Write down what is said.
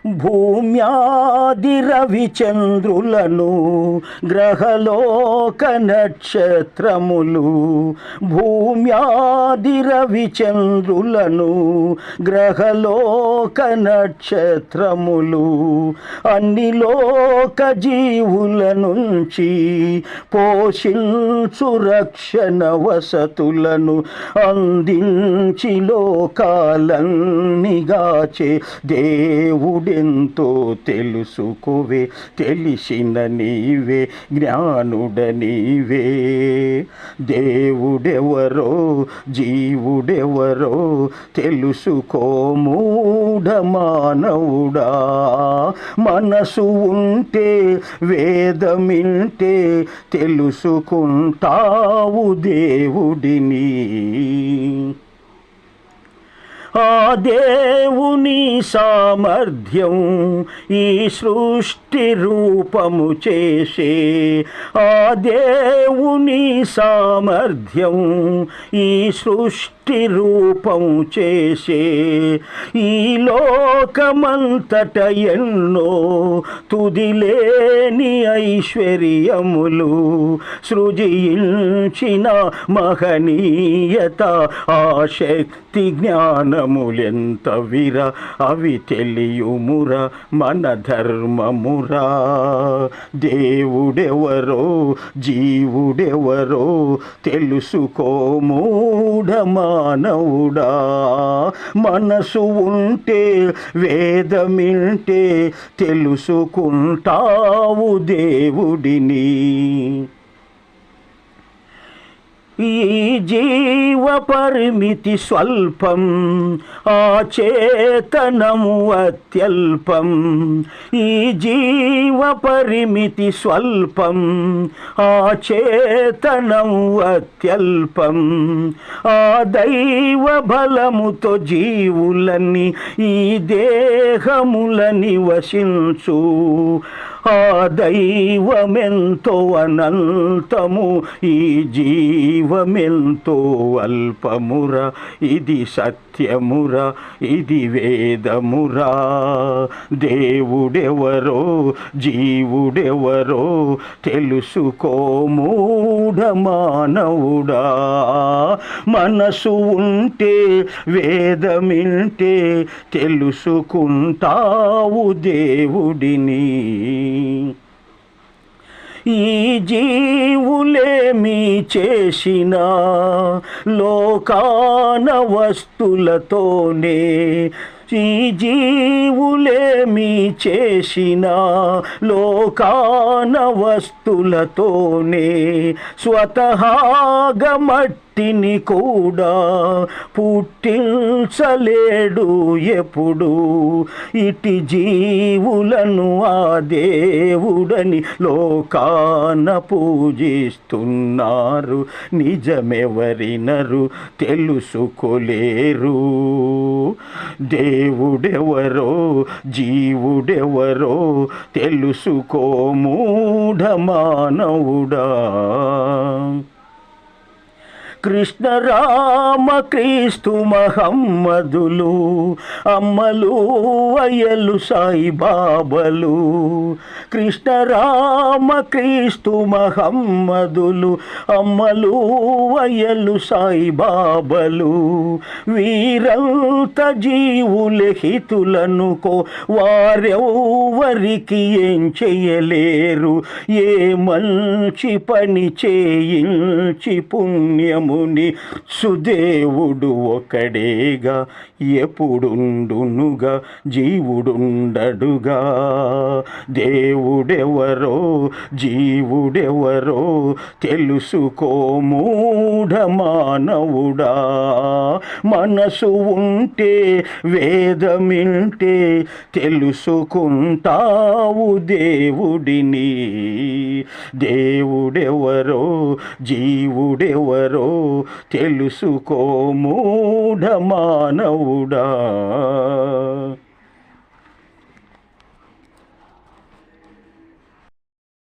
భూమ్యాది రవిచంద్రులను గ్రహలోక నక్షత్రములు భూమ్యాది రవిచంద్రులను గ్రహలోక నక్షత్రములు అన్ని లోక జీవుల నుంచి పోషించు రక్షణ వసతులను అందించి లోకాలన్నిగాచే దేవుడెంతో తెలుసుకోవే తెలిసిన నీవే జ్ఞానుడ నీవే దేవుడెవరో జీవుడెవరో తెలుసుకో మూఢ మానవుడా మనసు ఉంటే వేదమింటే తెలుసుకుంటావు దేవుడిని ఆ దేవుని సామర్థ్యం ఈ సృష్టి రూపము చేసే ఆ దేవుని సామర్థ్యం ఈ సృష్టి రూపము చేసే ఈ లోకమంతట ఎన్నో తుదిలేని ఐశ్వర్యములు సృజించిన మహనీయత ఆ శక్తి జ్ఞానములెంత విర అవి తెలియుమురా మన ధర్మమురా దేవుడెవరో జీవుడెవరో తెలుసుకో మూఢ మానవుడా మనసు ఉంటే వేదమింటే తెలుసుకుంటావు దేవుడిని ఈ జీవ పరిమితి స్వల్పం ఆ చేతనము అత్యల్పం ఈ జీవ పరిమితి స్వల్పం ఆ చేతనము అత్యల్పం ఆ దైవ బలముతో జీవులని ఈ దేహములని వశించు ఆ దైవమెంతో అనంతము ఈ జీవమెంతో అల్పమురా ఇది సత్యమురా ఇది వేదమురా దేవుడెవరో జీవుడెవరో తెలుసుకో మూఢ మానవుడా మనసు ఉంటే వేదమింటే తెలుసుకుంటావు దేవుడిని ఈ జీవులేమి చేసినా లోకాన వస్తులతోనే ఈ జీవులేమి చేసినా లోకాన వస్తులతోనే స్వతహాగా మట్టిని కూడా పుట్టించలేడు ఎప్పుడు ఇటి జీవులను ఆ దేవుడని లోకాన పూజిస్తున్నారు నిజమెవరినరు తెలుసుకోలేరు దేవుడెవరో జీవుడెవరో తెలుసుకో మూఢ మానవుడా కృష్ణ రామ క్రీస్తు మహమ్మదులు అమ్మలు అయ్యలు సాయిబాబలు కృష్ణ రామ క్రీస్తు మహమ్మదులు అమ్మలు అయ్యలు సాయిబాబలు వీరంత జీవుల హితులనుకో వారెవ్వరికి ఏం చెయ్యలేరు ఏ మంచి పని చేయించి పుణ్యము ముని సుదేవుడు ఒకడేగా ఎప్పుడుండునుగా జీవుడుండడుగా దేవుడెవరో జీవుడెవరో తెలుసుకో మూఢ మానవుడా మనసు ఉంటే వేదమింటే తెలుసుకుంటావు దేవుడిని దేవుడెవరో జీవుడెవరో తెలుసుకో మూఢ మానవుడా